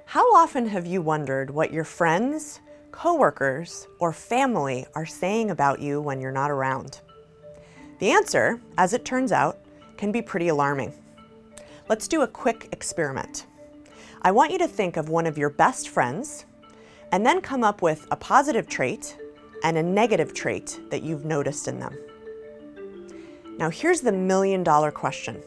How often have you wondered what your friends, coworkers, or family are saying about you when you're not around? The answer, as it turns out, can be pretty alarming. Let's do a quick experiment. I want you to think of one of your best friends and then come up with a positive trait and a negative trait that you've noticed in them. Now here's the million-dollar question.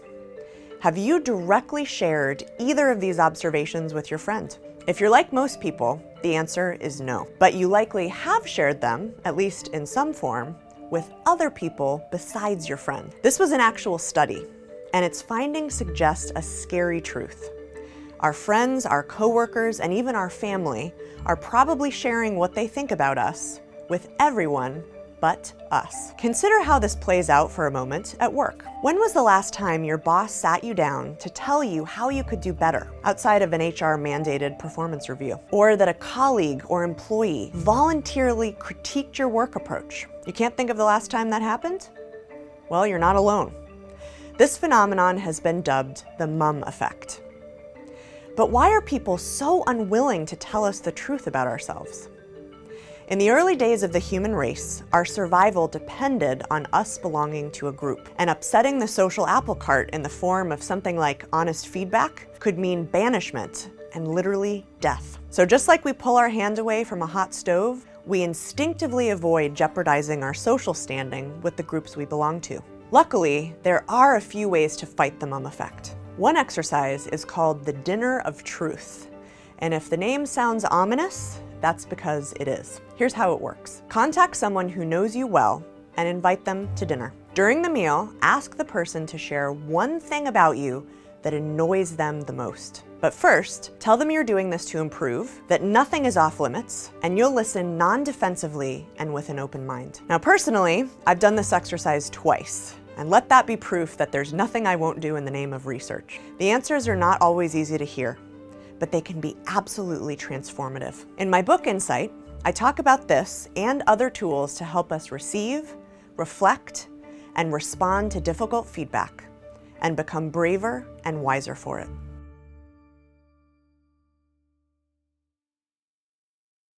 Have you directly shared either of these observations with your friend? If you're like most people, the answer is no. But you likely have shared them, at least in some form, with other people besides your friend. This was an actual study, and its findings suggest a scary truth. Our friends, our coworkers, and even our family are probably sharing what they think about us with everyone but us. Consider how this plays out for a moment at work. When was the last time your boss sat you down to tell you how you could do better outside of an HR-mandated performance review? Or that a colleague or employee voluntarily critiqued your work approach? You can't think of the last time that happened? Well, you're not alone. This phenomenon has been dubbed the mum effect. But why are people so unwilling to tell us the truth about ourselves? In the early days of the human race, our survival depended on us belonging to a group, and upsetting the social apple cart in the form of something like honest feedback could mean banishment and literally death. So just like we pull our hand away from a hot stove, we instinctively avoid jeopardizing our social standing with the groups we belong to. Luckily, there are a few ways to fight the mum effect. One exercise is called the Dinner of Truth, and if the name sounds ominous, that's because it is. Here's how it works. Contact someone who knows you well and invite them to dinner. During the meal, ask the person to share one thing about you that annoys them the most. But first, tell them you're doing this to improve, that nothing is off limits, and you'll listen non-defensively and with an open mind. Now personally, I've done this exercise twice, and let that be proof that there's nothing I won't do in the name of research. The answers are not always easy to hear, but they can be absolutely transformative. In my book, Insight, I talk about this and other tools to help us receive, reflect, and respond to difficult feedback, and become braver and wiser for it.